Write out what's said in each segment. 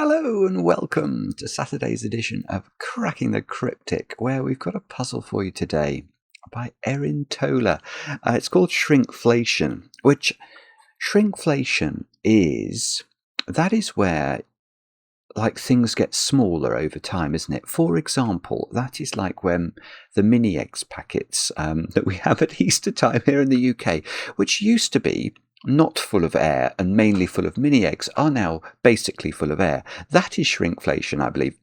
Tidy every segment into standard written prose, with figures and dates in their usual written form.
Hello and welcome to Saturday's edition of Cracking the Cryptic, where we've got a puzzle for you today by Erin Toler. It's called Shrinkflation, which shrinkflation is where things get smaller over time, isn't it? For example, that is like when the mini eggs packets that we have at Easter time here in the UK, which used to be not full of air and mainly full of mini eggs, are now basically full of air. That is shrinkflation, I believe.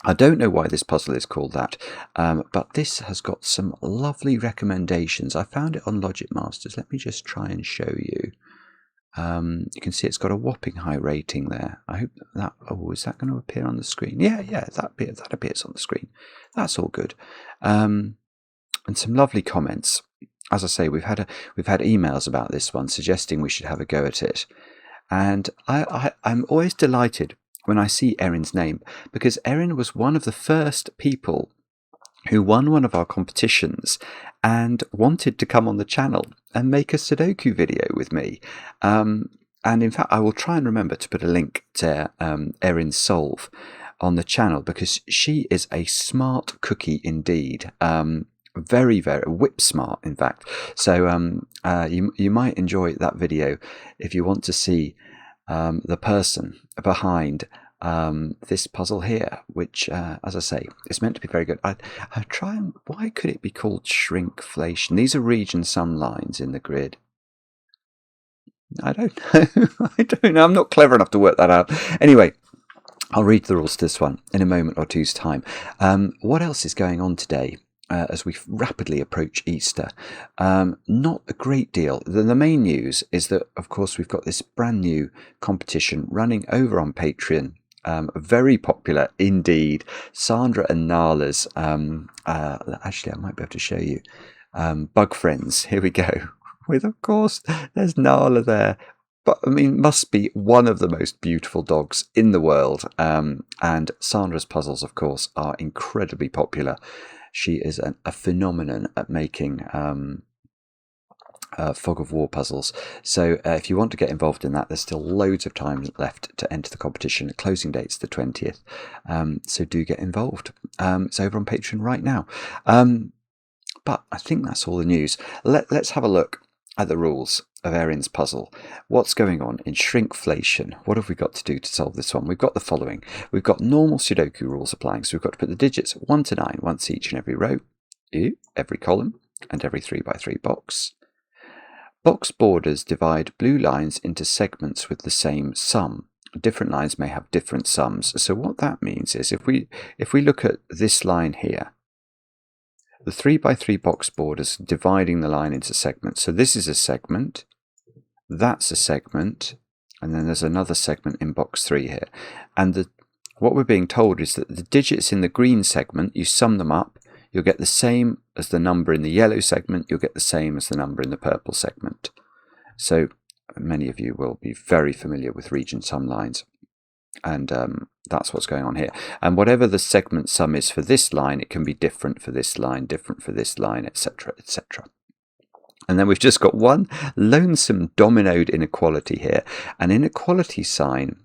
I don't know why this puzzle is called that, but this has got some lovely recommendations. I found it on Logic Masters. Let me just try and show you. You can see it's got a whopping high rating there. I hope that, is that going to appear on the screen? Yeah, that appears on the screen. That's all good. And some lovely comments. As I say, we've had emails about this one suggesting we should have a go at it. And I'm always delighted when I see Erin's name, because Erin was one of the first people who won one of our competitions and wanted to come on the channel and make a Sudoku video with me. And in fact, I will try and remember to put a link to Erin's Solve on the channel, because she is a smart cookie indeed. Very, very whip smart, in fact. So you might enjoy that video if you want to see the person behind this puzzle here, which, as I say, is meant to be very good. I try and, why could it be called shrinkflation? These are region sum lines in the grid. I don't know. I don't know. I'm not clever enough to work that out. Anyway, I'll read the rules to this one in a moment or two's time. What else is going on today? As we rapidly approach Easter, not a great deal. The main news is that, of course, we've got this brand new competition running over on Patreon. Very popular indeed. Sandra and Nala's, actually I might be able to show you, Bug Friends. Here we go. With, of course, there's Nala there. But, I mean, must be one of the most beautiful dogs in the world. And Sandra's puzzles, of course, are incredibly popular. She is a phenomenon at making fog of war puzzles. So if you want to get involved in that, there's still loads of time left to enter the competition. The closing date's the 20th. So do get involved. It's over on Patreon right now. But I think that's all the news. Let's have a look at the rules of Erin's puzzle. What's going on in shrinkflation? What have we got to do to solve this one? We've got the following. We've got normal Sudoku rules applying. So we've got to put the digits 1 to 9 once each in every row, every column, and every 3x3 box. Box borders divide blue lines into segments with the same sum. Different lines may have different sums. So what that means is if we look at this line here, the 3x3 box borders dividing the line into segments. So this is a segment, that's a segment, and then there's another segment in box 3 here. And what we're being told is that the digits in the green segment, you sum them up, you'll get the same as the number in the yellow segment, you'll get the same as the number in the purple segment. So many of you will be very familiar with region sum lines. And that's what's going on here. And whatever the segment sum is for this line, it can be different for this line, different for this line, etc., etc. And then we've just got one lonesome dominoed inequality here. An inequality sign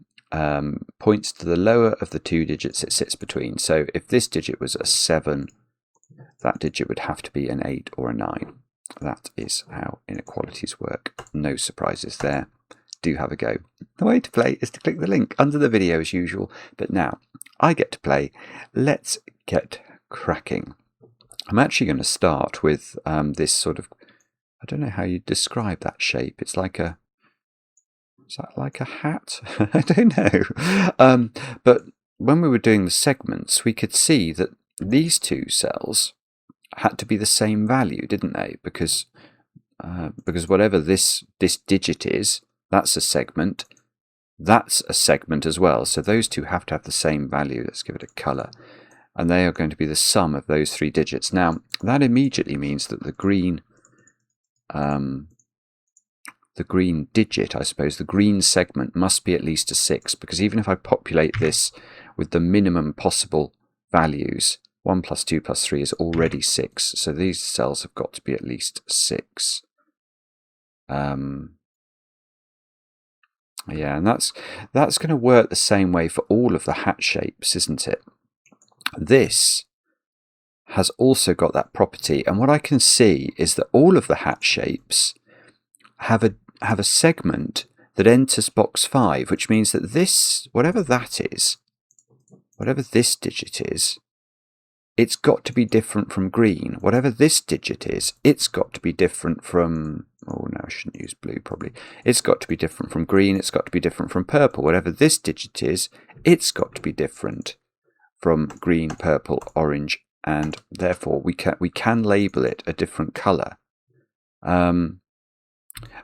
points to the lower of the two digits it sits between. So if this digit was a 7, that digit would have to be an 8 or a 9. That is how inequalities work. No surprises there. Do have a go. The way to play is to click the link under the video as usual, but now I get to play. Let's get cracking. I'm actually going to start with this sort of, I don't know how you describe that shape. It's like a, is that like a hat? I don't know. But when we were doing the segments, we could see that these two cells had to be the same value, didn't they? Because whatever this digit is, that's a segment. That's a segment as well. So those two have to have the same value. Let's give it a colour. And they are going to be the sum of those 3 digits. Now, that immediately means that the green digit, I suppose, the green segment must be at least a 6. Because even if I populate this with the minimum possible values, 1 plus 2 plus 3 is already 6. So these cells have got to be at least 6. Yeah, and that's going to work the same way for all of the hat shapes, isn't it? This has also got that property, and what I can see is that all of the hat shapes have a segment that enters box 5, which means that this, whatever that is, whatever this digit is, it's got to be different from green. Whatever this digit is, it's got to be different from... Oh, no, I shouldn't use blue, probably. It's got to be different from green. It's got to be different from purple. Whatever this digit is, it's got to be different from green, purple, orange, and therefore we can label it a different colour. And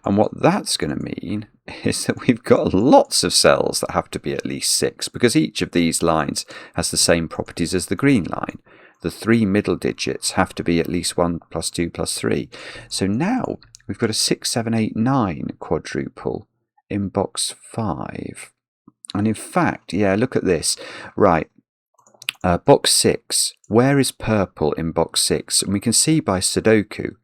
what that's going to mean is that we've got lots of cells that have to be at least 6, because each of these lines has the same properties as the green line. The 3 middle digits have to be at least 1 plus 2 plus 3. So now we've got a 6, 7, 8, 9 quadruple in box 5. And in fact, yeah, look at this. Right, box 6, where is purple in box 6? And we can see by Sudoku,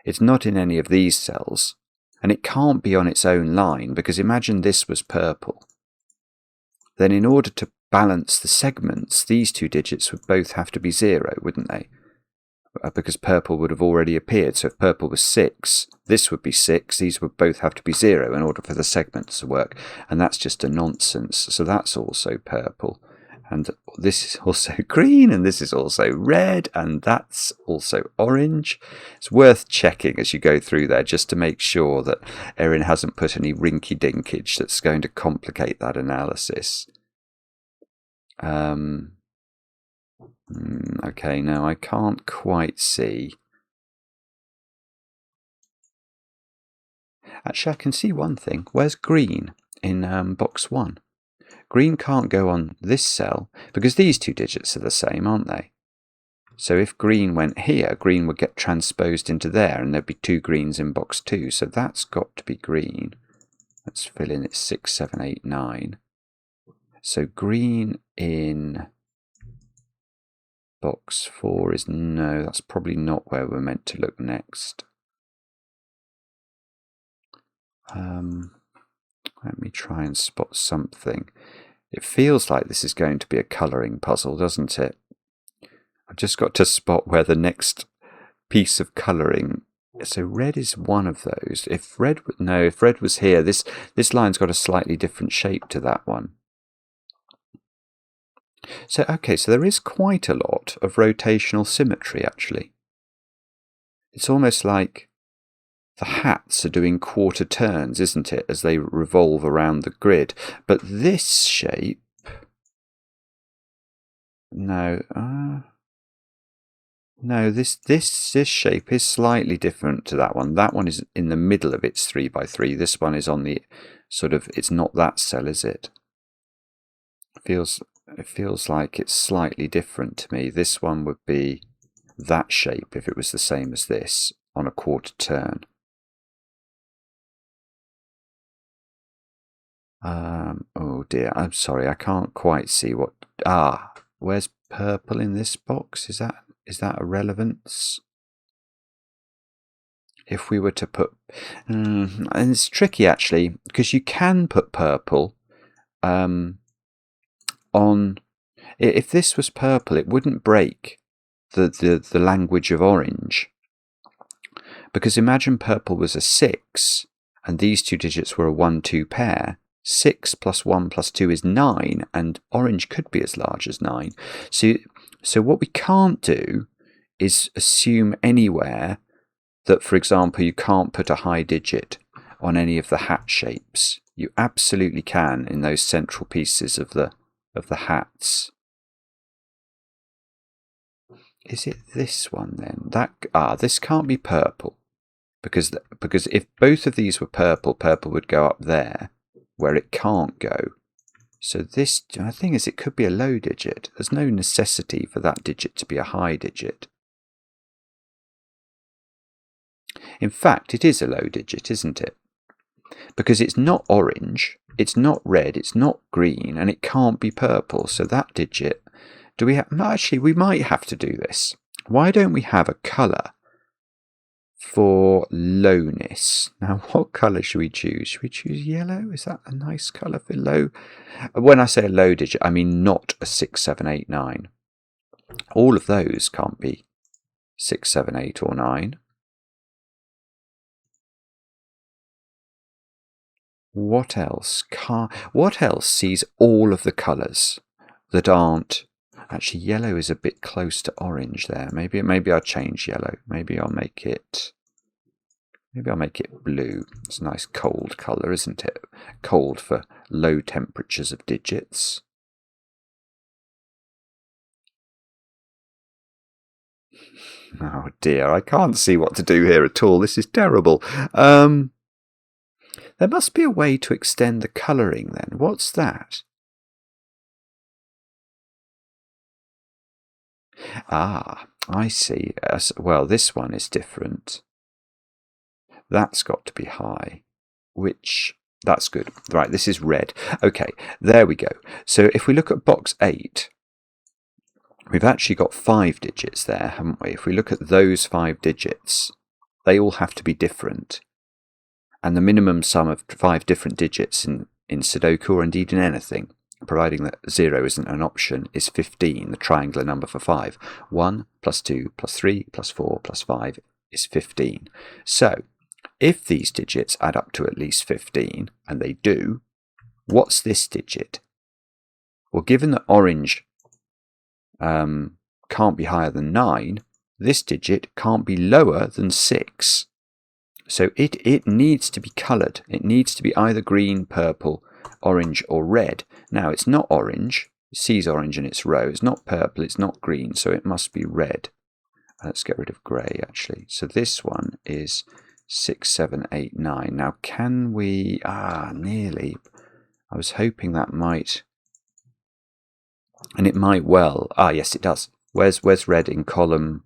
it's not in any of these cells. And it can't be on its own line, because imagine this was purple. Then in order to balance the segments, these 2 digits would both have to be 0, wouldn't they? Because purple would have already appeared. So if purple was 6, this would be 6. These would both have to be 0 in order for the segments to work. And that's just a nonsense. So that's also purple. And this is also green, and this is also red, and that's also orange. It's worth checking as you go through there just to make sure that Erin hasn't put any rinky-dinkage that's going to complicate that analysis. Okay, no, I can't quite see. Actually, I can see one thing. Where's green in box 1? Green can't go on this cell because these 2 digits are the same, aren't they? So if green went here, green would get transposed into there, and there'd be 2 greens in box 2. So that's got to be green. Let's fill in its 6, 7, 8, 9. So green in box 4 is no, that's probably not where we're meant to look next. Let me try and spot something. It feels like this is going to be a colouring puzzle, doesn't it? I've just got to spot where the next piece of colouring... So red is one of those. If red was here, this line's got a slightly different shape to that one. So, okay, so there is quite a lot of rotational symmetry, actually. It's almost like the hats are doing quarter turns, isn't it, as they revolve around the grid. But this shape... No, this shape is slightly different to that one. That one is in the middle of its 3x3. This one is on the sort of... It's not that cell, is it? It feels like it's slightly different to me. This one would be that shape if it was the same as this on a quarter turn. Oh dear, I'm sorry, I can't quite see what... where's purple in this box? Is that a relevance? If we were to put... and it's tricky actually, because you can put purple on... If this was purple, it wouldn't break the language of orange. Because imagine purple was a 6, and these 2 digits were a 1-2 pair. 6 plus 1 plus 2 is 9, and orange could be as large as 9. So what we can't do is assume anywhere that, for example, you can't put a high digit on any of the hat shapes. You absolutely can in those central pieces of the hats. Is it this one then? This can't be purple, because if both of these were purple, purple would go up there where it can't go. So this, the thing is, it could be a low digit. There's no necessity for that digit to be a high digit. In fact, it is a low digit, isn't it? Because it's not orange, it's not red, it's not green, and it can't be purple. So that digit, actually, we might have to do this. Why don't we have a colour for lowness. Now, what colour should we choose? Should we choose yellow? Is that a nice colour for low? When I say a low digit, I mean not a 6, 7, 8, 9. All of those can't be 6, 7, 8 or 9. What else sees all of the colours that aren't... Actually, yellow is a bit close to orange there. Maybe I'll change yellow. Maybe I'll make it blue. It's a nice cold colour, isn't it? Cold for low temperatures of digits. Oh dear, I can't see what to do here at all. This is terrible. There must be a way to extend the colouring then. What's that? Ah, I see. Well, this one is different. That's got to be high, that's good. Right, this is red. Okay, there we go. So if we look at box 8, we've actually got 5 digits there, haven't we? If we look at those 5 digits, they all have to be different. And the minimum sum of 5 different digits in Sudoku, or indeed in anything, providing that 0 isn't an option, is 15, the triangular number for 5. 1 plus 2 plus 3 plus 4 plus 5 is 15. So, if these digits add up to at least 15, and they do, what's this digit? Well, given that orange can't be higher than 9, this digit can't be lower than 6. So it needs to be coloured. It needs to be either green, purple, orange or red. Now, it's not orange. It sees orange in its row. It's not purple. It's not green. So it must be red. Let's get rid of grey, actually. So this one is 6, 7, 8, 9. Now, can we... nearly. I was hoping that might... And it might well... yes, it does. Where's red in column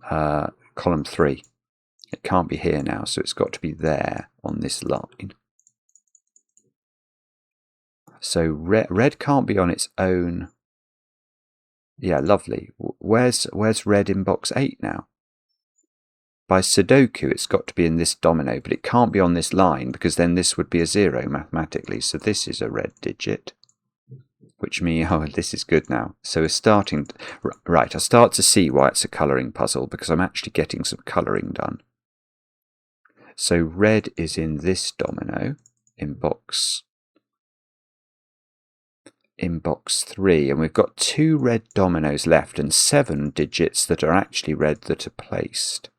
3? It can't be here now, so it's got to be there on this line. So red can't be on its own. Yeah, lovely. Where's red in box 8 now? By Sudoku, it's got to be in this domino, but it can't be on this line because then this would be a 0 mathematically. So this is a red digit, which means, this is good now. So we're starting, right, I start to see why it's a colouring puzzle because I'm actually getting some colouring done. So red is in this domino in box 3, and we've got 2 red dominoes left and 7 digits that are actually red that are placed.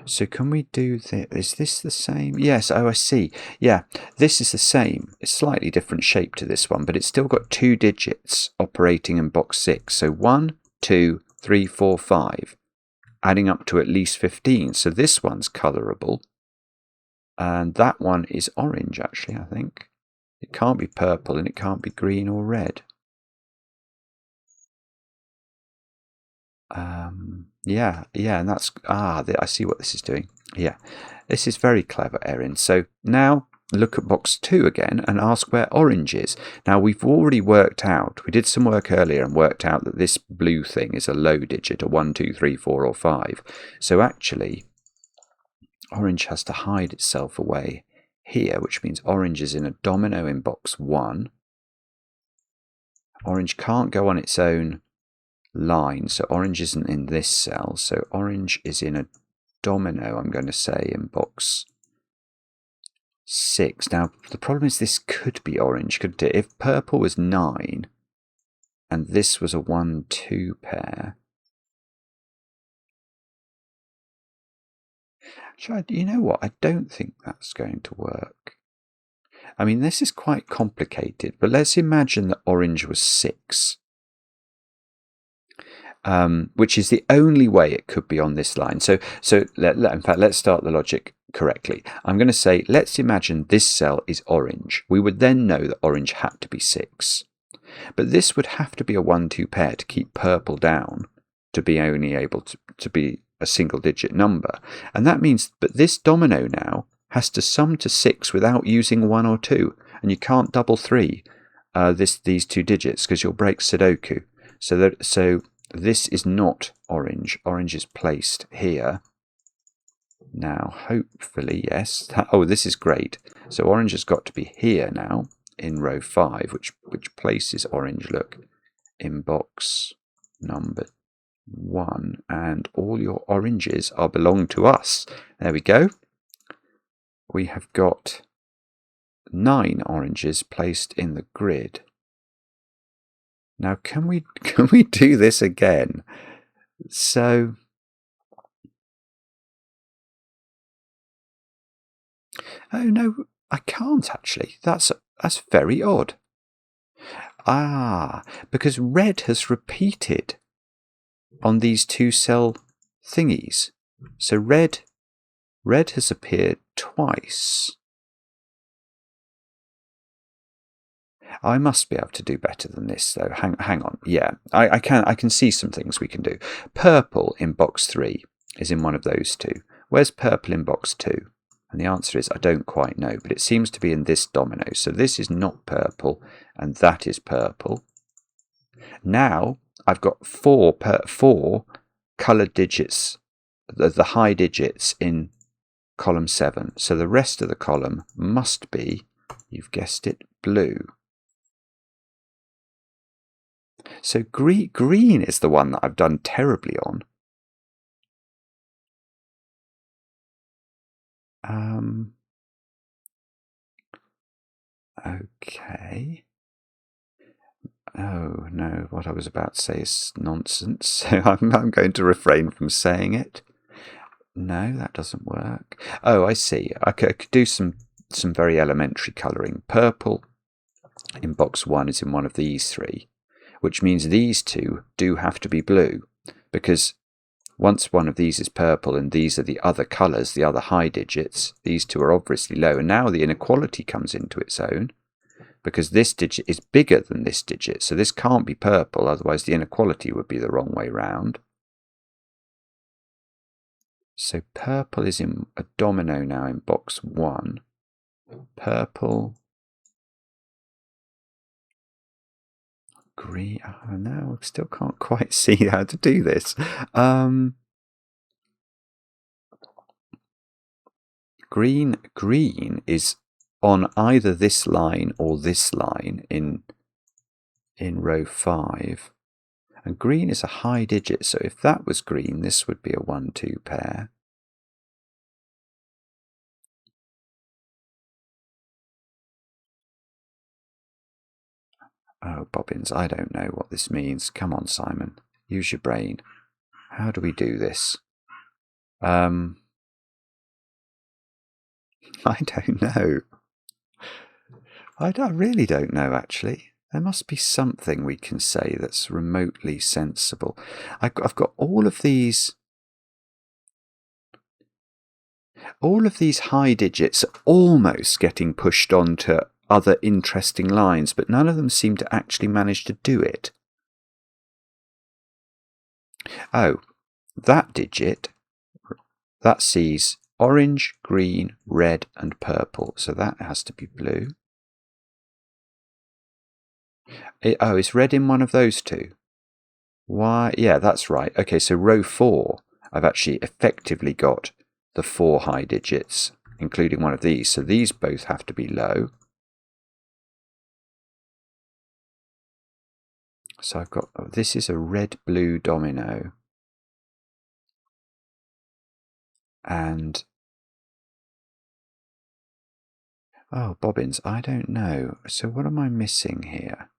So can we do this? Is this the same? Yes, I see. Yeah, this is the same. It's slightly different shape to this one, but it's still got 2 digits operating in box 6. So 1, 2, 3, 4, 5. Adding up to at least 15. So this one's colourable. And that one is orange, actually, I think. It can't be purple and it can't be green or red. Yeah, and that's... I see what this is doing. Yeah, this is very clever, Erin. So now look at box 2 again and ask where orange is. Now, we've already worked out, we did some work earlier and worked out that this blue thing is a low digit, a 1, 2, 3, 4 or 5. So actually, orange has to hide itself away here, which means orange is in a domino in box 1. Orange can't go on its own line, so orange isn't in this cell. So orange is in a domino, I'm going to say, in box 6. Now, the problem is this could be orange, couldn't it? If purple was 9 and this was a 1, 2 pair. Actually, you know what? I don't think that's going to work. I mean, this is quite complicated, but let's imagine that orange was 6. Which is the only way it could be on this line. So in fact, let's start the logic correctly. I'm going to say, let's imagine this cell is orange. We would then know that orange had to be 6. But this would have to be a 1, 2 pair to keep purple down to be only able to be a single digit number. And that means, but this domino now has to sum to 6 without using 1 or 2. And you can't double 3 these 2 digits because you'll break Sudoku. So this is not orange. Orange is placed here. Now, hopefully, yes. Oh, this is great. So orange has got to be here now in row 5, which places orange, look, in box number 1. And all your oranges are belong to us. There we go. We have got 9 oranges placed in the grid. Now, can we do this again? So, oh no, I can't actually. That's very odd. Ah, because red has repeated on these 2 cell thingies. So red has appeared twice. I must be able to do better than this, though. Hang on. Yeah, I can see some things we can do. Purple in box 3 is in one of those 2. Where's purple in box 2? And the answer is I don't quite know, but it seems to be in this domino. So this is not purple, and that is purple. Now I've got 4 coloured digits, the high digits in column 7. So the rest of the column must be, you've guessed it, blue. So green is the one that I've done terribly on. Okay. Oh no, what I was about to say is nonsense, so I'm going to refrain from saying it. No, that doesn't work. Oh, I see. I could do some very elementary colouring. Purple in box 1 is in one of these 3, which means these 2 do have to be blue, because once one of these is purple and these are the other colours, the other high digits, these 2 are obviously low. And now the inequality comes into its own, because this digit is bigger than this digit. So this can't be purple, otherwise the inequality would be the wrong way round. So purple is in a domino now in box 1. Purple. Green. Oh no, I still can't quite see how to do this. Green is on either this line or this line in row 5. And green is a high digit, so if that was green, this would be a 1-2 pair. Oh, bobbins, I don't know what this means. Come on, Simon, use your brain. How do we do this? I don't know. I really don't know, actually. There must be something we can say that's remotely sensible. I've got all of these high digits almost getting pushed onto other interesting lines, but none of them seem to actually manage to do it. Oh, that digit, that sees orange, green, red and purple, so that has to be blue. It's red in one of those 2. Why? Yeah, that's right. Okay, so row 4, I've actually effectively got the 4 high digits, including one of these, so these both have to be low. So I've got, this is a red-blue domino. And, oh, bobbins, I don't know. So what am I missing here?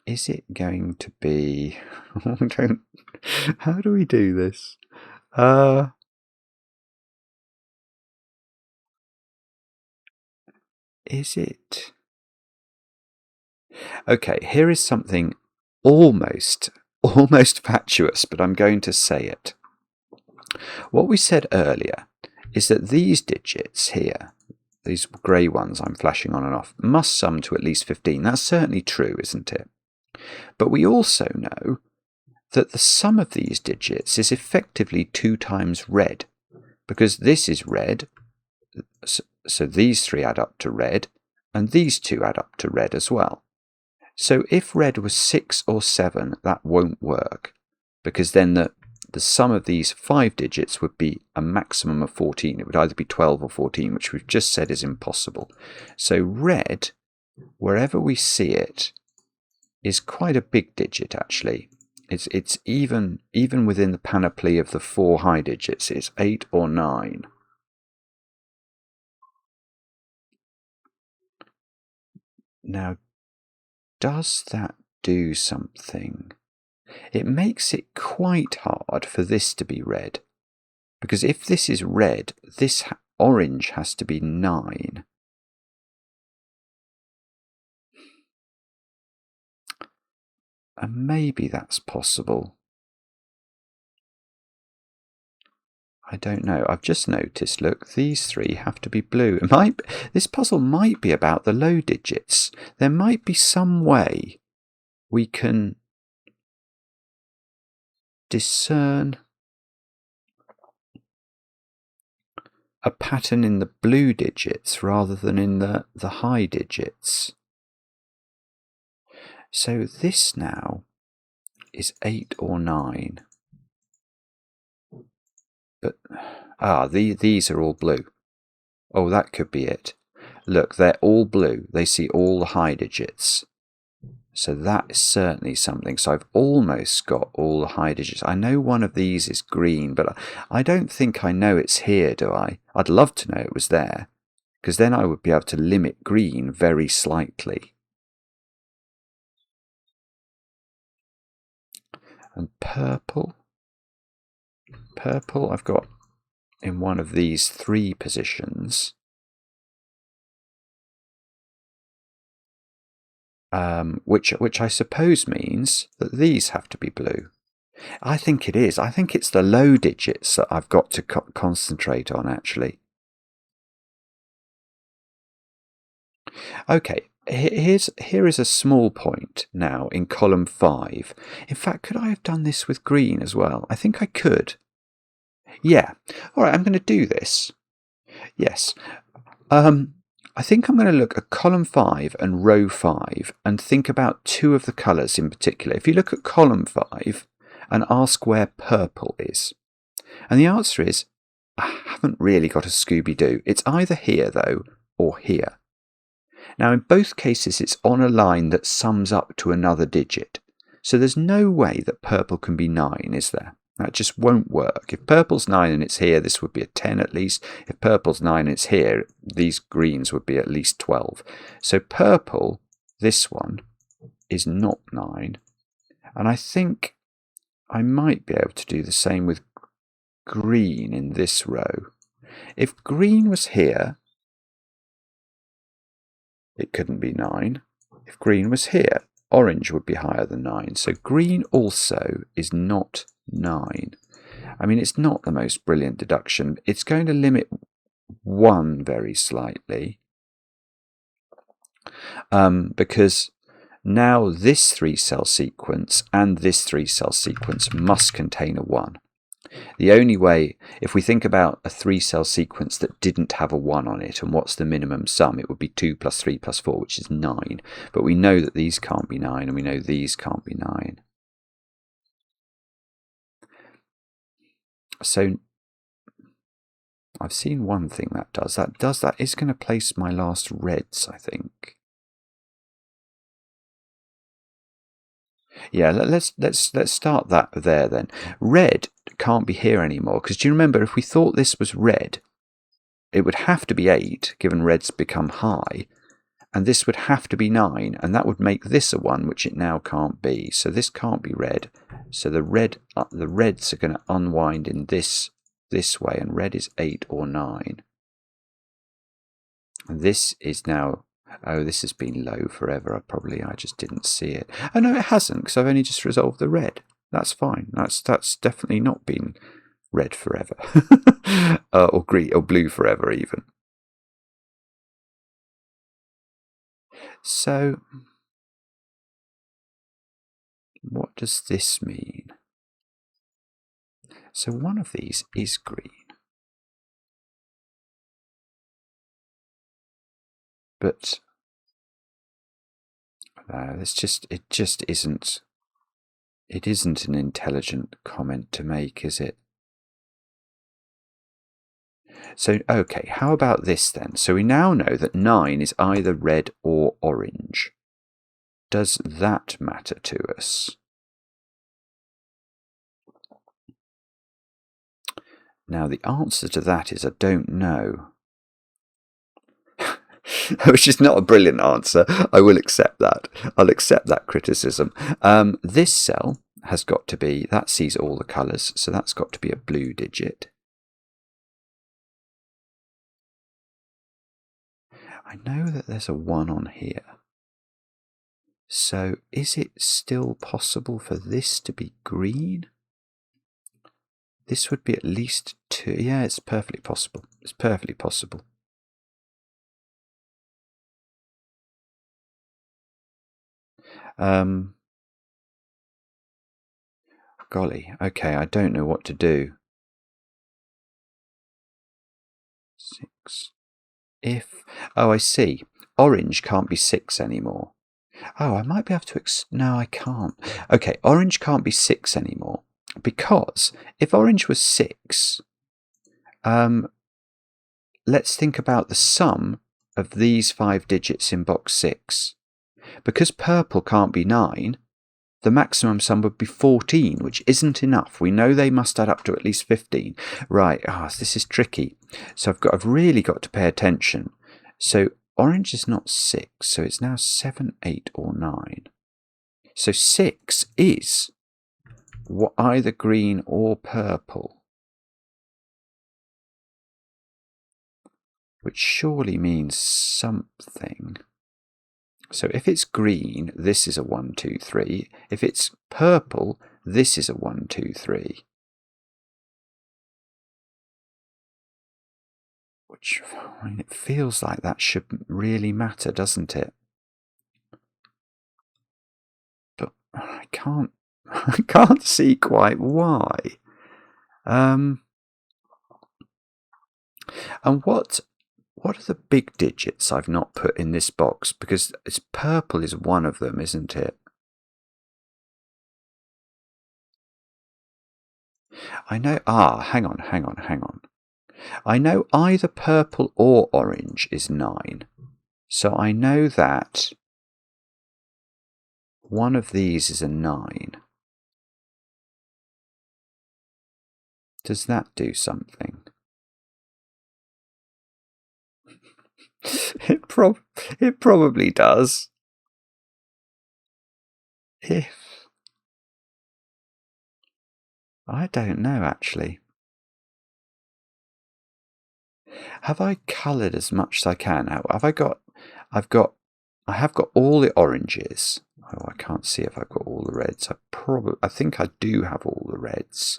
Is it going to be, how do we do this? Is it? Okay, here is something almost fatuous, but I'm going to say it. What we said earlier is that these digits here, these grey ones I'm flashing on and off, must sum to at least 15. That's certainly true, isn't it? But we also know that the sum of these digits is effectively 2 times red, because this is red, so these 3 add up to red, and these 2 add up to red as well. So if red was 6 or 7, that won't work, because then the sum of these 5 digits would be a maximum of 14. It would either be 12 or 14, which we've just said is impossible. So red, wherever we see it, is quite a big digit actually. It's even within the panoply of the 4 high digits. It's 8 or 9. Now, does that do something? It makes it quite hard for this to be red, because if this is red, this orange has to be 9. And maybe that's possible. I don't know. I've just noticed, look, these 3 have to be blue. This puzzle might be about the low digits. There might be some way we can discern a pattern in the blue digits rather than in the high digits. So this now is 8 or 9. But, these are all blue. Oh, that could be it. Look, they're all blue. They see all the high digits. So that is certainly something. So I've almost got all the high digits. I know one of these is green, but I don't think I know it's here, do I? I'd love to know it was there, because then I would be able to limit green very slightly. And purple. Purple I've got in one of these 3 positions. Which I suppose means that these have to be blue. I think it is. I think it's the low digits that I've got to concentrate on, actually. Okay, here is a small point now in column 5. In fact, could I have done this with green as well? I think I could. Yeah. All right, I'm going to do this. Yes. I think I'm going to look at column 5 and row 5 and think about 2 of the colours in particular. If you look at column 5 and ask where purple is, and the answer is, I haven't really got a Scooby-Doo. It's either here, though, or here. Now, in both cases, it's on a line that sums up to another digit. So there's no way that purple can be 9, is there? That just won't work. If purple's 9 and it's here, this would be a 10 at least. If purple's 9 and it's here, these greens would be at least 12. So purple, this one, is not 9. And I think I might be able to do the same with green in this row. If green was here, it couldn't be 9. If green was here, orange would be higher than 9. So green also is not 9. I mean, it's not the most brilliant deduction. It's going to limit 1 very slightly, because now this 3-cell sequence and this 3-cell sequence must contain a 1. The only way, if we think about a 3-cell sequence that didn't have a 1 on it, and what's the minimum sum, it would be 2 plus 3 plus 4, which is 9. But we know that these can't be 9, and we know these can't be 9. So I've seen one thing that does. That is going to place my last reds, I think. Yeah, let's start that there then. Red can't be here anymore, because do you remember, if we thought this was red, it would have to be 8, given red's become high, and this would have to be 9, and that would make this a 1, which it now can't be. So this can't be red. So the reds are going to unwind in this way, and red is 8 or 9. And this is now, oh, this has been low forever. I just didn't see it. Oh no, it hasn't, because I've only just resolved the red. That's fine. That's definitely not been red forever. Or green or blue forever even. So what does this mean? So one of these is green. But It just isn't. It isn't an intelligent comment to make, is it? So, okay, how about this then? So we now know that 9 is either red or orange. Does that matter to us? Now, the answer to that is I don't know. Which is not a brilliant answer. I will accept that. I'll accept that criticism. This cell has got to be, that sees all the colours, so that's got to be a blue digit. I know that there's a 1 on here. So is it still possible for this to be green? This would be at least 2. Yeah, it's perfectly possible. It's perfectly possible. Golly, okay, I don't know what to do. 6. Oh, I see. Orange can't be 6 anymore. Oh, I might be able to... No, I can't. Okay, orange can't be 6 anymore. Because if orange was 6, let's think about the sum of these 5 digits in box 6. Because purple can't be 9, the maximum sum would be 14, which isn't enough. We know they must add up to at least 15. Right, this is tricky. So I've really got to pay attention. So orange is not 6, so it's now 7, 8 or 9. So 6 is either green or purple, which surely means something. So if it's green, this is a 1, 2, 3. If it's purple, this is a 1, 2, 3. Which, I mean, it feels like that shouldn't really matter, doesn't it? But I can't see quite why. And what are the big digits I've not put in this box? Because purple is one of them, isn't it? I know, hang on. I know either purple or orange is 9. So I know that one of these is a 9. Does that do something? It probably does. I don't know, actually. Have I coloured as much as I can? I have got all the oranges. Oh, I can't see if I've got all the reds. I think I do have all the reds.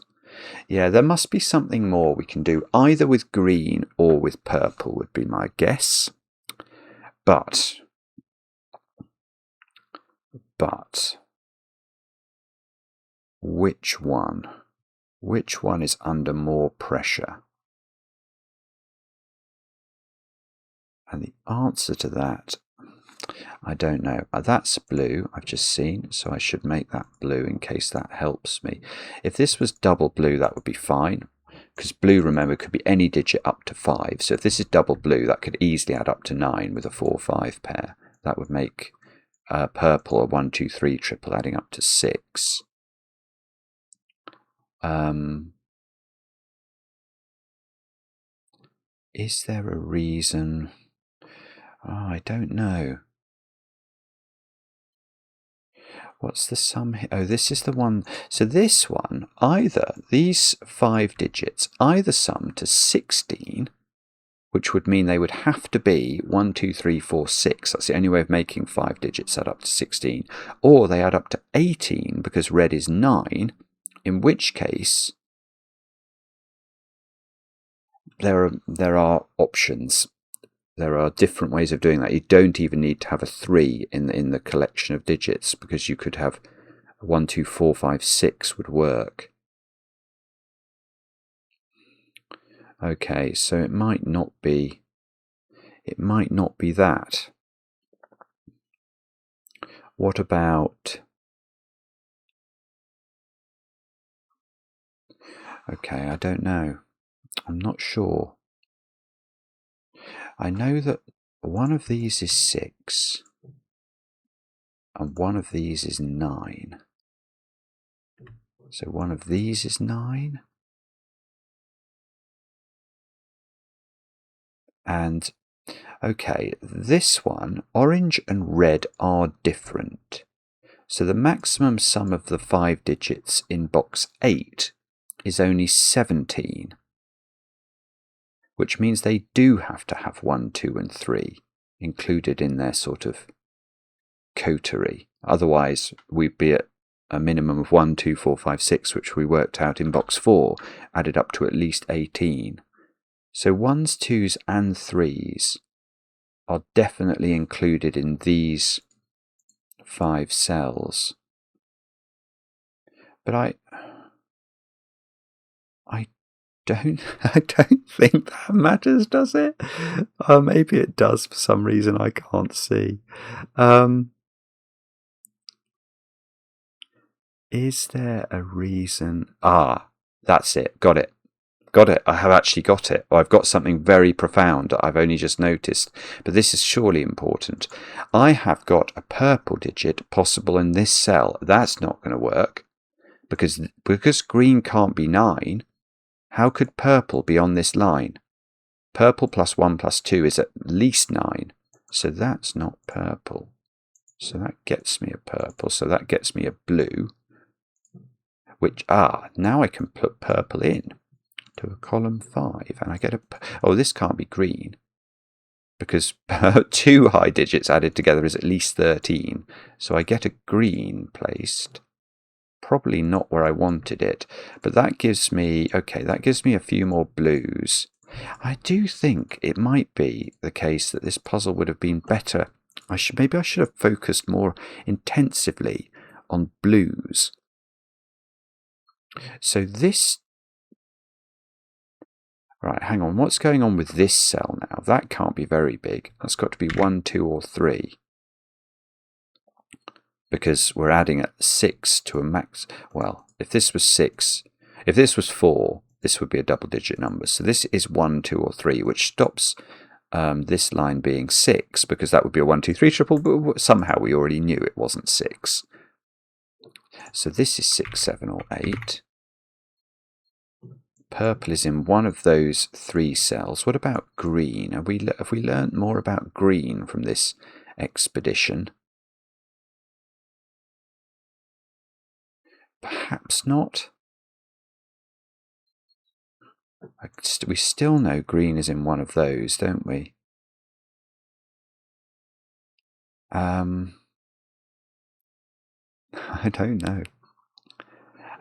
Yeah, there must be something more we can do, either with green or with purple would be my guess. But which one? Which one is under more pressure? And the answer to that, I don't know. That's blue, I've just seen, so I should make that blue in case that helps me. If this was double blue, that would be fine, because blue, remember, could be any digit up to 5. So if this is double blue, that could easily add up to 9 with a 4-5 pair. That would make purple a 1, 2, 3 triple adding up to 6. Is there a reason? I don't know. What's the sum here? Oh, this is the one. So this one, either these 5 digits either sum to 16, which would mean they would have to be 1, 2, 3, 4, 6. That's the only way of making 5 digits add up to 16. Or they add up to 18 because red is 9, in which case there are options. There are different ways of doing that. You don't even need to have a 3 in the collection of digits, because you could have 1, 2, 4, 5, 6 would work. Okay, so it might not be that. What about... Okay, I don't know. I'm not sure. I know that one of these is 6 and one of these is 9. So one of these is 9. And, okay, this one, orange and red are different. So the maximum sum of the 5 digits in box 8 is only 17. Which means they do have to have 1, 2 and 3 included in their sort of coterie. Otherwise, we'd be at a minimum of 1, 2, 4, 5, 6, which we worked out in box 4, added up to at least 18. So 1s, 2s and 3s are definitely included in these 5 cells. But I don't think that matters, does it? Maybe it does for some reason I can't see. Is there a reason? That's it. Got it. I have actually got it. I've got something very profound that I've only just noticed, but this is surely important. I have got a purple digit possible in this cell. That's not going to work because green can't be 9. How could purple be on this line? Purple plus 1 plus 2 is at least 9. So that's not purple. So that gets me a purple. So that gets me a blue. Which, now I can put purple in to a column 5. And I get this can't be green. Because 2 high digits added together is at least 13. So I get a green placed. Probably not where I wanted it, but that gives me a few more blues. I do think it might be the case that this puzzle would have been better. Maybe I should have focused more intensively on blues. So this... Right, hang on. What's going on with this cell now? That can't be very big. That's got to be 1, 2 or 3. Because we're adding at 6 to a max. Well, if this was 6, if this was 4, this would be a double-digit number. So this is 1, 2, or 3, which stops this line being 6, because that would be a 1, 2, 3 triple, but somehow we already knew it wasn't 6. So this is 6, 7, or 8. Purple is in one of those 3 cells. What about green? Have we learned more about green from this expedition? Perhaps not. We still know green is in one of those, don't we? I don't know.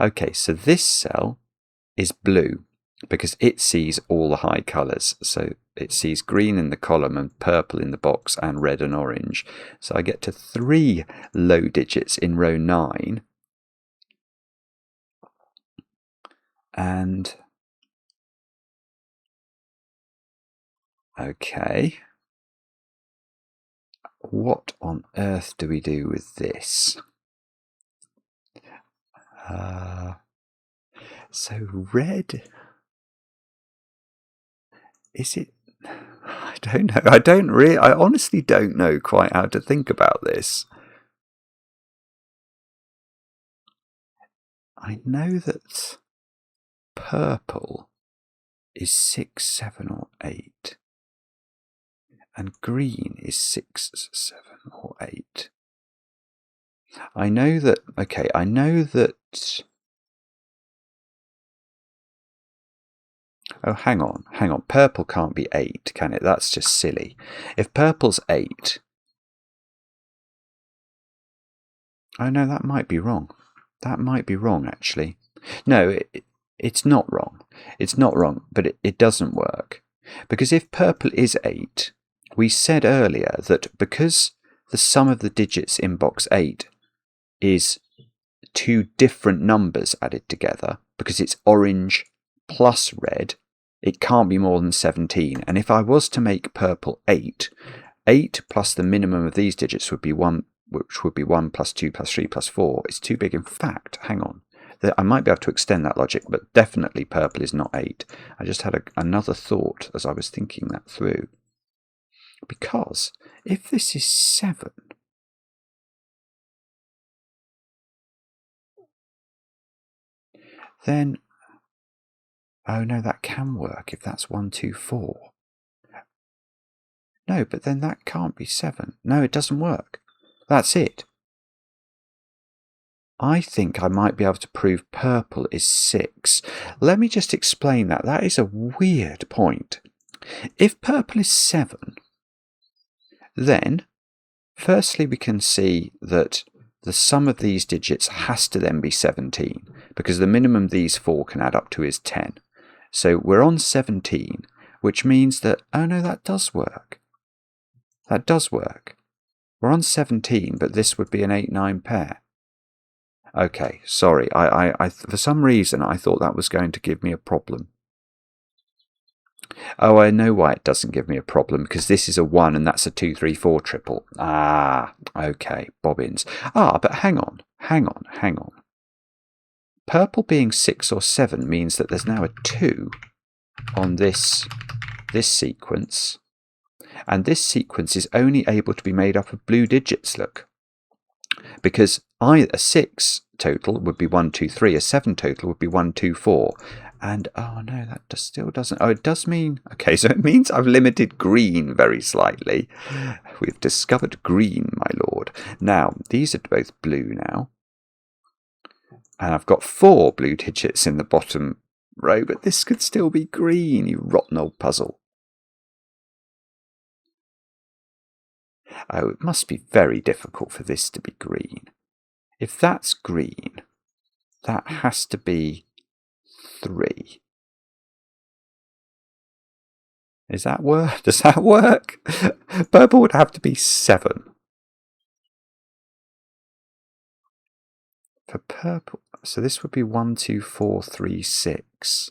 Okay, so this cell is blue because it sees all the high colours. So it sees green in the column and purple in the box and red and orange. So I get to 3 low digits in row 9. And okay, what on earth do we do with this? So red, is it? I don't know. I honestly don't know quite how to think about this. I know that purple is 6, 7, or 8. And green is 6, 7, or 8. I know that... Oh, hang on. Purple can't be 8, can it? That's just silly. If purple's 8... Oh, no, that might be wrong. That might be wrong, actually. No, it's not wrong. It's not wrong, but it doesn't work. Because if purple is 8, we said earlier that because the sum of the digits in box 8 is 2 different numbers added together, because it's orange plus red, it can't be more than 17. And if I was to make purple 8, 8 plus the minimum of these digits would be 1, which would be 1 plus 2 plus 3 plus 4, is too big. In fact, hang on. I might be able to extend that logic, but definitely purple is not 8. I just had another thought as I was thinking that through. Because if this is 7, then, oh no, that can work if that's 1, 2, 4. No, but then that can't be 7. No, it doesn't work. That's it. I think I might be able to prove purple is 6. Let me just explain that. That is a weird point. If purple is 7, then firstly we can see that the sum of these digits has to then be 17, because the minimum these 4 can add up to is 10. So we're on 17, which means that, oh no, that does work. That does work. We're on 17, but this would be an 8-9 pair. Okay, sorry, I for some reason I thought that was going to give me a problem. Oh, I know why it doesn't give me a problem, because this is a 1 and that's a 2, 3, 4 triple. Ah, okay, bobbins. But hang on. Purple being 6 or 7 means that there's now a 2 on this sequence, and this sequence is only able to be made up of blue digits, look. Because a 6 total would be 1, 2, 3, a 7 total would be 1, 2, 4. And, oh no, that still doesn't... Oh, it does mean... Okay, so it means I've limited green very slightly. We've discovered green, my lord. Now, these are both blue now. And I've got 4 blue digits in the bottom row, but this could still be green, you rotten old puzzle. Oh, it must be very difficult for this to be green. If that's green, that has to be 3. Does that work? Purple would have to be 7. For purple, so this would be 1, 2, 4, 3, 6.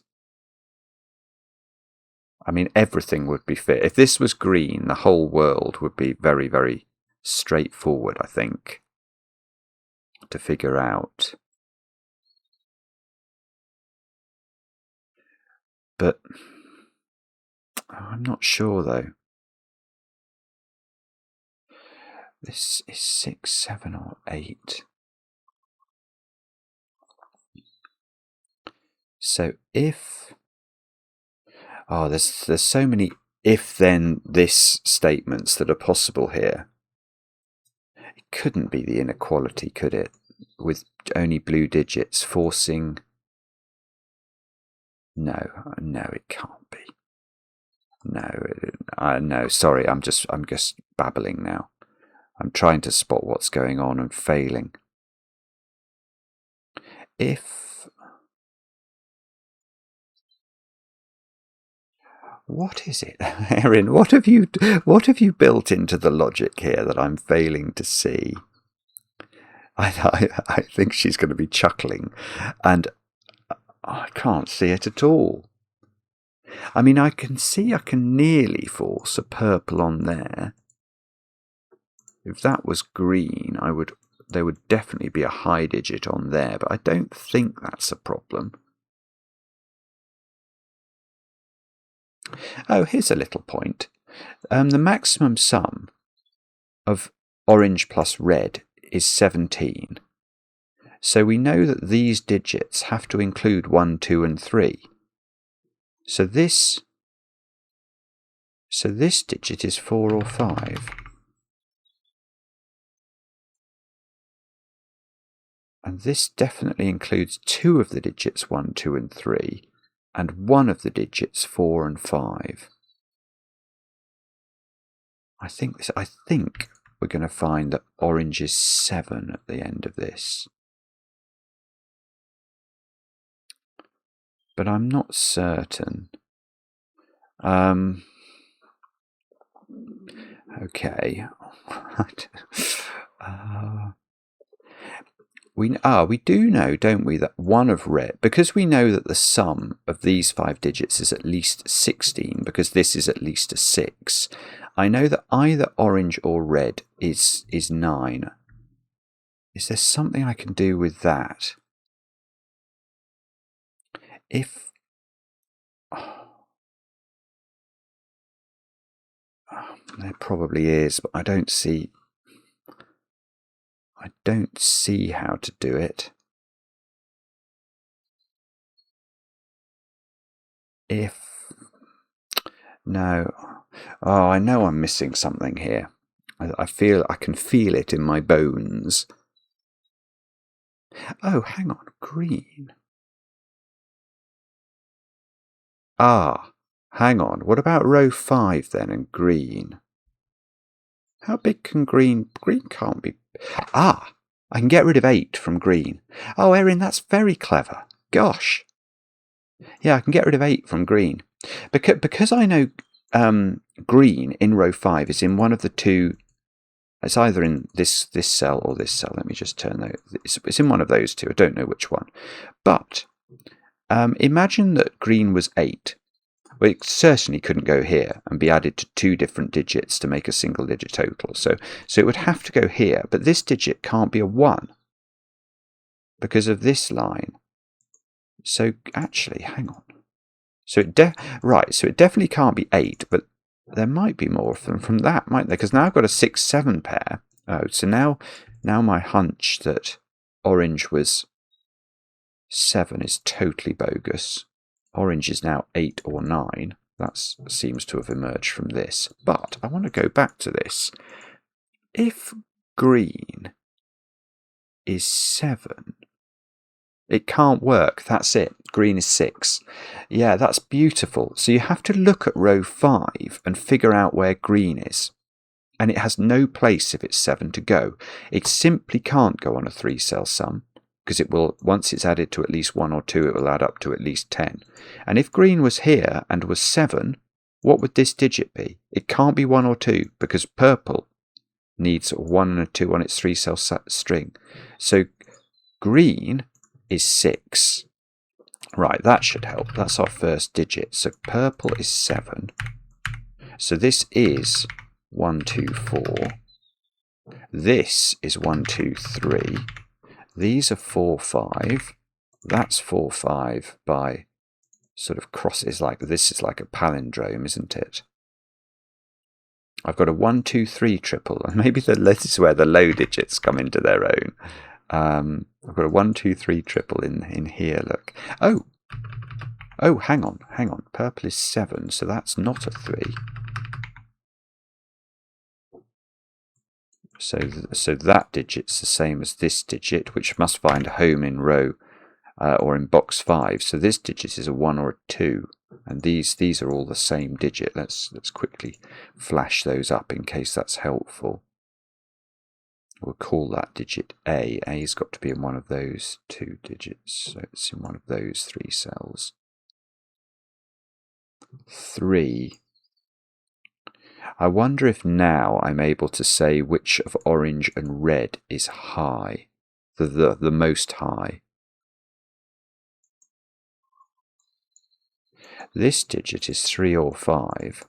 I mean, everything would be fit. If this was green, the whole world would be very, very straightforward, I think, to figure out. But I'm not sure, though. This is 6, 7, or 8. So if... Oh, there's so many if-then-this statements that are possible here. It couldn't be the inequality, could it? With only blue digits forcing... No, it can't be. No, sorry, I'm just babbling now. I'm trying to spot what's going on and failing. What is it, Erin? What have you built into the logic here that I'm failing to see? I think she's going to be chuckling, and I can't see it at all. I mean, I can nearly force a purple on there. If that was green, there would definitely be a high digit on there, but I don't think that's a problem. Oh, here's a little point. The maximum sum of orange plus red is 17. So we know that these digits have to include 1, 2, and 3. So this digit is 4 or 5. And this definitely includes 2 of the digits 1, 2, and 3. And 1 of the digits 4 and 5. I think we're going to find that orange is 7 at the end of this. But I'm not certain. Okay. We do know, don't we, that 1 of red, because we know that the sum of these 5 digits is at least 16, because this is at least a 6. I know that either orange or red is 9. Is there something I can do with that? If... there probably is, but I don't see how to do it. No. Oh, I know I'm missing something here. I can feel it in my bones. Oh, hang on, green. Ah, hang on. What about row 5 then and green? How big can green... Green can't be... Ah, I can get rid of 8 from green. Oh, Erin, that's very clever. Gosh. Yeah, I can get rid of 8 from green. Because I know green in row 5 is in one of the two... It's either in this cell or this cell. Let me just turn those. It's in one of those two. I don't know which one. But imagine that green was 8. Well, it certainly couldn't go here and be added to 2 different digits to make a single digit total. So it would have to go here. But this digit can't be a 1 because of this line. So actually, hang on. So it definitely can't be 8, but there might be more from that, might there? Because now I've got a 6-7 pair. Oh, so now my hunch that orange was 7 is totally bogus. Orange is now 8 or 9. That seems to have emerged from this. But I want to go back to this. If green is 7, it can't work. That's it. Green is 6. Yeah, that's beautiful. So you have to look at row 5 and figure out where green is. And it has no place if it's 7 to go. It simply can't go on a 3-cell sum, because it will, once it's added to at least 1 or 2, it will add up to at least 10. And if green was here and was 7, what would this digit be? It can't be 1 or 2, because purple needs a 1 and a 2 on its 3-cell string. So green is 6. Right, that should help. That's our first digit. So purple is 7. So this is 1, 2, 4. This is 1, 2, 3. These are 4, 5. That's 4, 5 by sort of crosses. This is like a palindrome, isn't it? I've got a 1, 2, 3 triple, and maybe this is where the low digits come into their own. I've got a 1, 2, 3 triple in here. Look. Oh, hang on. Purple is 7, so that's not a 3. So that digit's the same as this digit, which must find a home in row or in box 5. So this digit is a 1 or a 2, and these are all the same digit. Let's quickly flash those up in case that's helpful. We'll call that digit A. A's got to be in one of those 2 digits, so it's in one of those 3 cells. 3. I wonder if now I'm able to say which of orange and red is high, the most high. This digit is 3 or 5.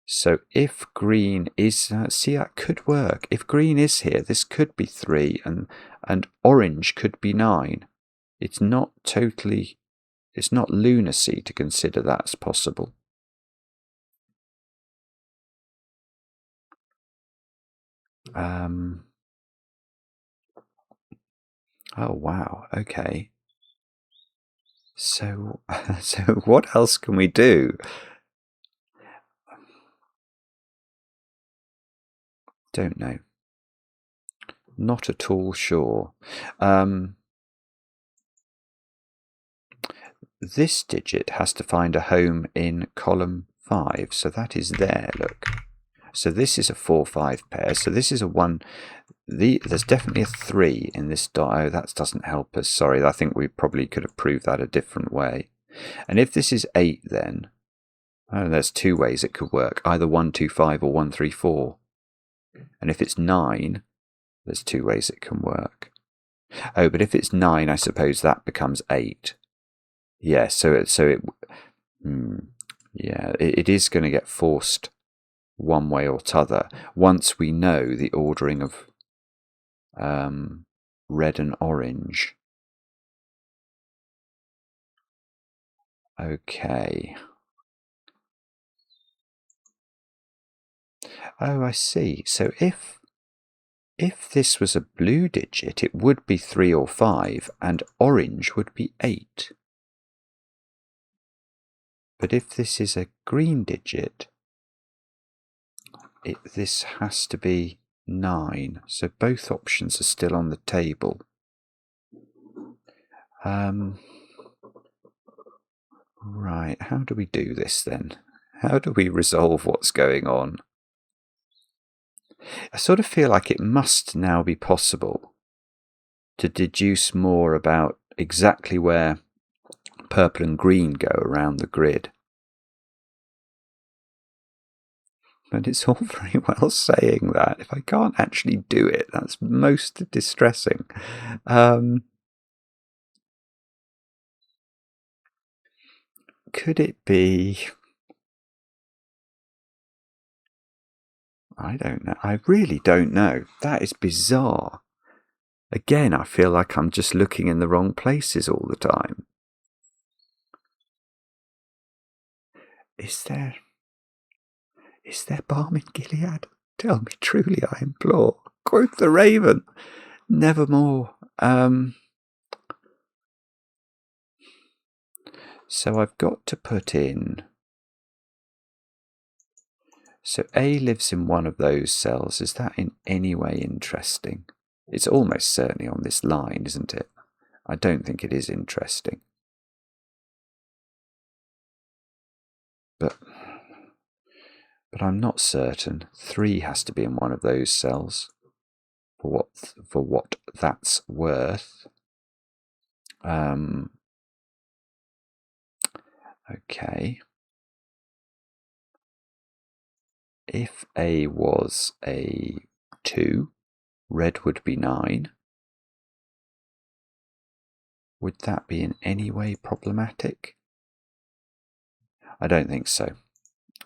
So if green is... see, that could work. If green is here, this could be 3, and orange could be 9. It's not totally... It's not lunacy to consider that's possible. Oh, wow. Okay. So what else can we do? Don't know. Not at all sure. This digit has to find a home in column 5, so that is there, look. So this is a 4, 5 pair, so this is a 1. There's definitely a 3 in this dot. Oh, that doesn't help us. Sorry, I think we probably could have proved that a different way. And if this is 8 then, oh, there's 2 ways it could work, either 1, 2, 5 or 1, 3, 4. And if it's 9, there's 2 ways it can work. Oh, but if it's 9, I suppose that becomes 8. Yeah, it is going to get forced one way or t'other once we know the ordering of red and orange. Okay. Oh, I see. So if this was a blue digit, it would be 3 or 5, and orange would be 8. But if this is a green digit, this has to be 9. So both options are still on the table. Right, how do we do this then? How do we resolve what's going on? I sort of feel like it must now be possible to deduce more about exactly where purple and green go around the grid. But it's all very well saying that. If I can't actually do it, that's most distressing. Could it be... I don't know. I really don't know. That is bizarre. Again, I feel like I'm just looking in the wrong places all the time. Is there balm in Gilead? Tell me truly, I implore. Quoth the raven, nevermore. So I've got to put in... So A lives in one of those cells. Is that in any way interesting? It's almost certainly on this line, isn't it? I don't think it is interesting. But I'm not certain. 3 has to be in one of those cells for what that's worth. Okay. If A was a 2, red would be 9. Would that be in any way problematic? I don't think so.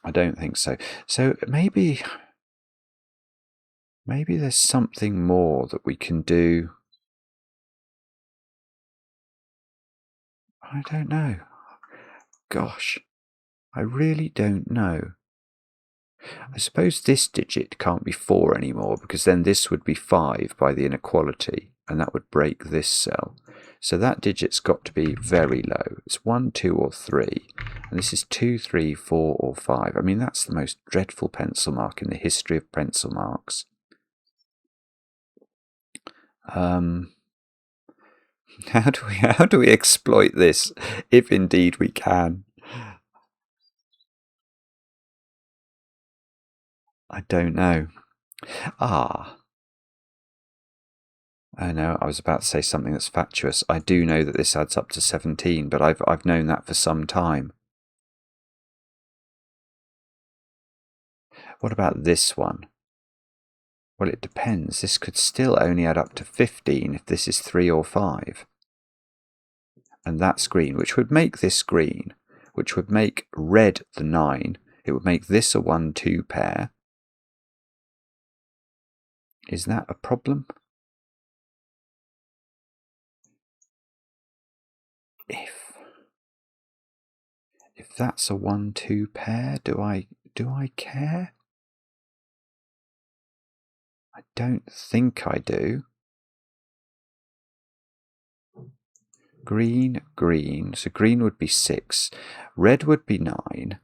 I don't think so. So maybe there's something more that we can do. I don't know. Gosh, I really don't know. I suppose this digit can't be 4 anymore, because then this would be 5 by the inequality, and that would break this cell. So that digit's got to be very low. It's 1, 2, or 3. And this is 2, 3, 4, or 5. I mean, that's the most dreadful pencil mark in the history of pencil marks. How do we exploit this, if indeed we can? I don't know. Oh no, I was about to say something that's fatuous. I do know that this adds up to 17, but I've known that for some time. What about this one? Well, it depends. This could still only add up to 15 if this is 3 or 5. And that's green, which would make this green, which would make red the 9. It would make this a 1-2 pair. Is that a problem? If that's a 1-2 pair, do I care? I don't think I do. Green, green. So green would be 6. Red would be 9.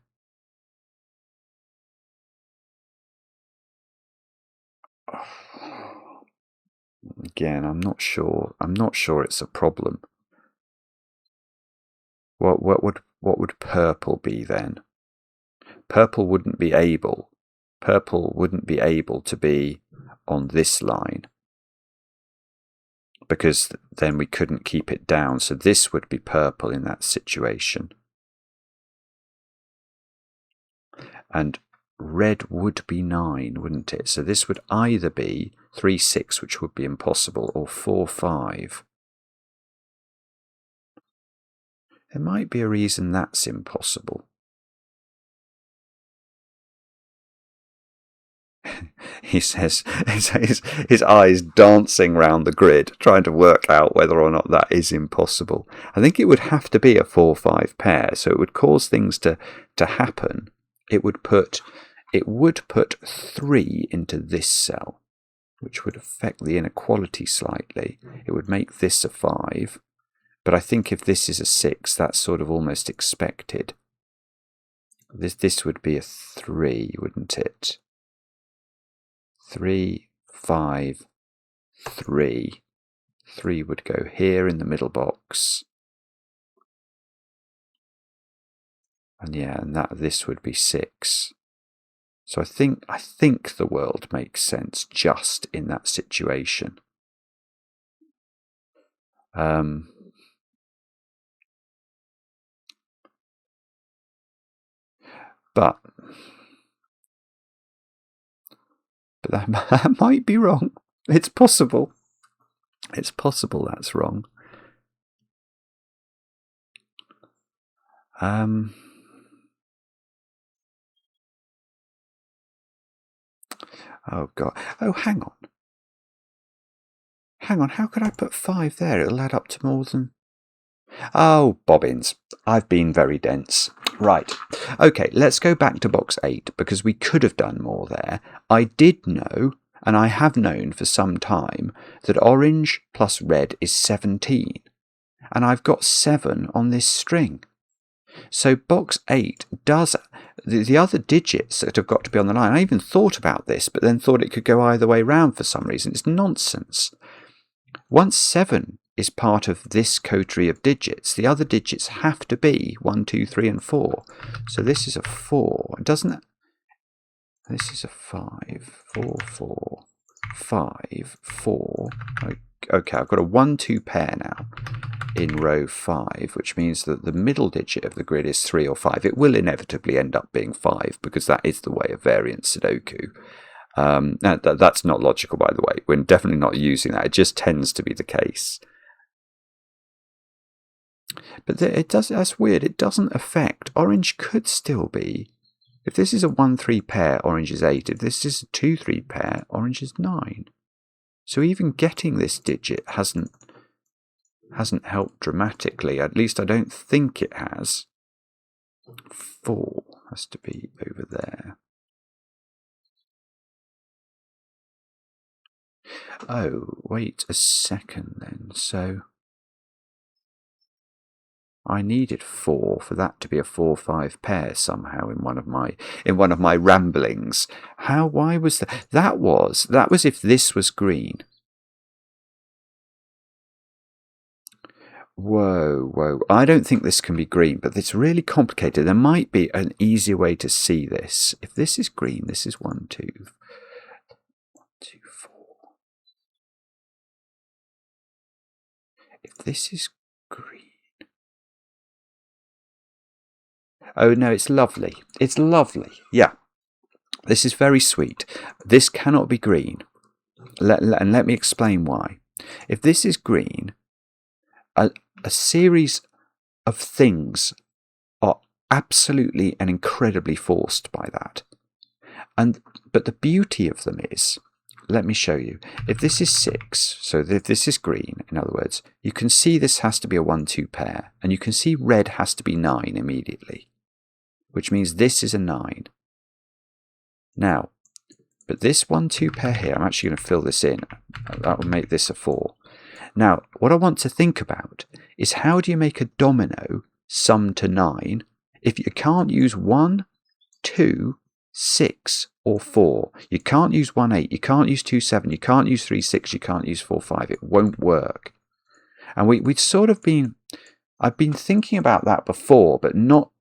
Again, I'm not sure. I'm not sure it's a problem. What would purple be then? Purple wouldn't be able to be on this line, because then we couldn't keep it down. So this would be purple in that situation. And red would be 9, wouldn't it? So this would either be 3, 6, which would be impossible, or 4, 5. There might be a reason that's impossible. He says, his eyes dancing round the grid, trying to work out whether or not that is impossible. I think it would have to be a 4-5 pair, so it would cause things to happen. It would put 3 into this cell, which would affect the inequality slightly. It would make this a 5, but I think if this is a 6, that's sort of almost expected. This would be a 3, wouldn't it? 3, 5, 3. 3 would go here in the middle box. And yeah, and this would be 6. So I think the world makes sense just in that situation. But that might be wrong. It's possible. It's possible that's wrong. Oh, God. Oh, hang on. Hang on. How could I put 5 there? It'll add up to more than... Oh, bobbins. I've been very dense. Right. Okay, let's go back to box 8, because we could have done more there. I did know, and I have known for some time, that orange plus red is 17. And I've got 7 on this string. So box 8 does... The other digits that have got to be on the line, I even thought about this, but then thought it could go either way round for some reason. It's nonsense. Once 7 is part of this coterie of digits, the other digits have to be 1, 2, 3, and 4. So this is a 4. Doesn't... This is a 5, 4, 4, 5, 4. Okay, I've got a 1, 2 pair now in row 5, which means that the middle digit of the grid is 3 or 5. It will inevitably end up being 5, because that is the way of variant Sudoku. Now, that's not logical, by the way. We're definitely not using that. It just tends to be the case. But it does. That's weird. It doesn't affect. Orange could still be... If this is a 1-3 pair, orange is 8. If this is a 2-3 pair, orange is 9. So even getting this digit hasn't helped dramatically. At least I don't think it has. 4 has to be over there. Oh, wait a second then. So I needed 4 for that to be a 4-5 pair somehow in one of my ramblings. Why was that? That was if this was green. Whoa. I don't think this can be green, but it's really complicated. There might be an easier way to see this. If this is green, this is 1, 2, 4. If this is green... Oh, no, it's lovely. It's lovely. Yeah. This is very sweet. This cannot be green. And let me explain why. If this is green... A series of things are absolutely and incredibly forced by that. But the beauty of them is, let me show you. If this is 6, so if this is green, in other words, you can see this has to be a 1-2 pair, and you can see red has to be 9 immediately, which means this is a 9. Now, but this 1-2 pair here, I'm actually going to fill this in. That will make this a 4. Now, what I want to think about is how do you make a domino sum to 9 if you can't use 1, 2, 6, or 4? You can't use 1, 8, you can't use 2, 7, you can't use 3, 6, you can't use 4, 5. It won't work. And we'd sort of been... I've been thinking about that before, but not...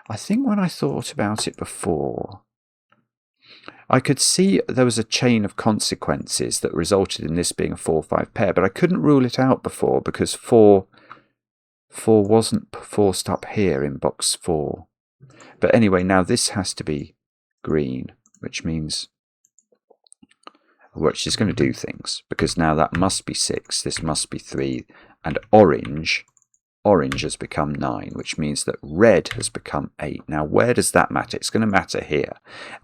I think when I thought about it before... I could see there was a chain of consequences that resulted in this being a 4-5 pair, but I couldn't rule it out before because 4 wasn't forced up here in box 4. But anyway, now this has to be green, which means... which is going to do things, because now that must be 6, this must be 3, and orange has become 9, which means that red has become 8. Now, where does that matter? It's going to matter here.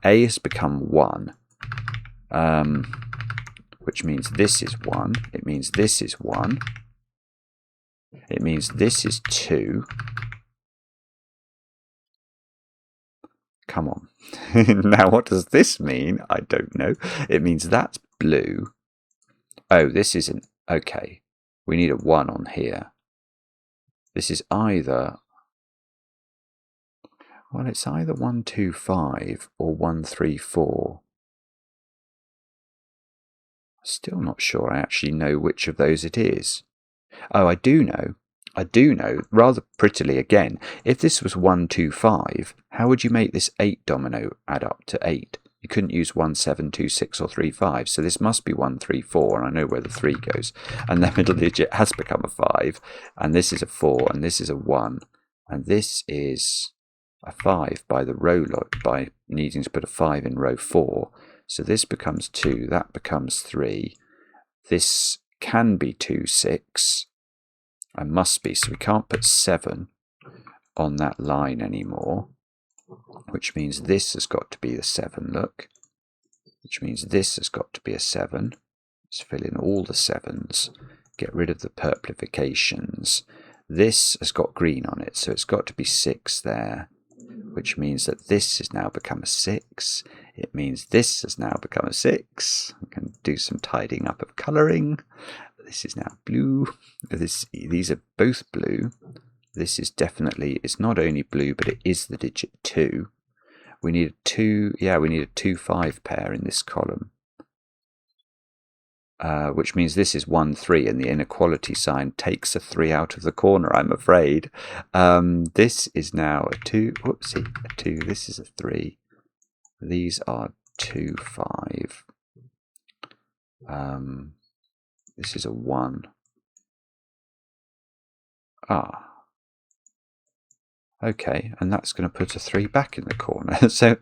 A has become 1, which means this is 1. It means this is 1. It means this is 2. Come on. Now, what does this mean? I don't know. It means that's blue. Oh, this isn't. Okay. We need a 1 on here. This is either... Well, it's either 1, 2, 5 or 1, 3, 4. Still not sure I actually know which of those it is. Oh, I do know. I do know, rather prettily again, if this was 1, 2, 5, how would you make this 8 domino add up to 8? You couldn't use 1, 7, 2, 6 or 3, 5, so this must be 1, 3, 4, and I know where the 3 goes. And the middle digit has become a 5, and this is a 4, and this is a 1, and this is a 5 by the row lot, by needing to put a 5 in row 4. So this becomes 2, that becomes 3. This can be 2, 6. I must be, so we can't put 7 on that line anymore, which means this has got to be the 7, look, which means this has got to be a 7. Let's fill in all the 7s, get rid of the purplifications. This has got green on it, so it's got to be 6 there, which means that this has now become a 6. It means this has now become a 6. I can do some tidying up of colouring. This is now blue. These are both blue. This is definitely, it's not only blue, but it is the digit 2. We need a 2, yeah, we need a 2, 5 pair in this column. Which means this is 1, 3, and the inequality sign takes a 3 out of the corner, I'm afraid. This is now a 2, whoopsie, a 2, this is a 3. These are 2, 5. This is a 1. Ah. Okay, and that's going to put a 3 back in the corner. So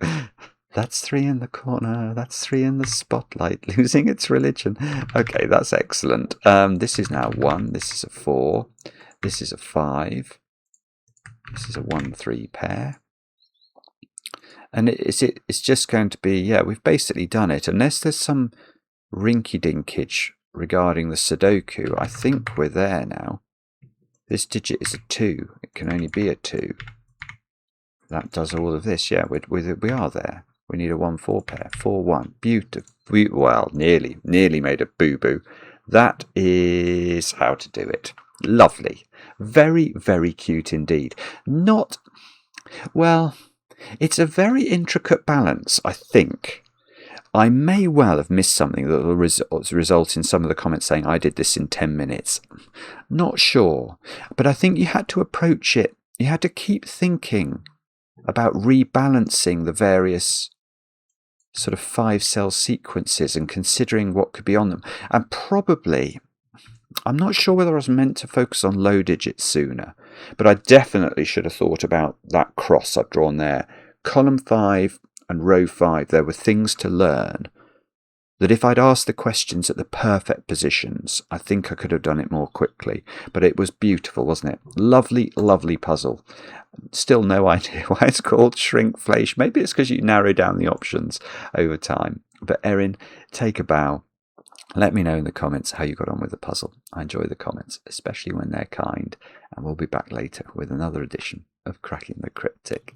that's 3 in the corner, that's 3 in the spotlight, losing its religion. Okay, that's excellent. This is now 1, this is a 4, this is a 5, this is a 1, 3 pair. And it's just going to be, yeah, we've basically done it. Unless there's some rinky-dinkage regarding the Sudoku, I think we're there now. This digit is a 2. It can only be a 2. That does all of this. Yeah, we are there. We need a 1, 4 pair. 4, 1. Beautiful. Well, nearly made a boo-boo. That is how to do it. Lovely. Very, very cute indeed. Not, well, it's a very intricate balance, I think. I may well have missed something that will result in some of the comments saying I did this in 10 minutes. Not sure. But I think you had to approach it. You had to keep thinking about rebalancing the various sort of 5-cell sequences and considering what could be on them. And probably, I'm not sure whether I was meant to focus on low digits sooner, but I definitely should have thought about that cross I've drawn there. Column 5 and row 5, there were things to learn that if I'd asked the questions at the perfect positions, I think I could have done it more quickly. But it was beautiful, wasn't it? Lovely, lovely puzzle. Still no idea why it's called Shrinkflation. Maybe it's because you narrow down the options over time. But Erin, take a bow. Let me know in the comments how you got on with the puzzle. I enjoy the comments, especially when they're kind. And we'll be back later with another edition of Cracking the Cryptic.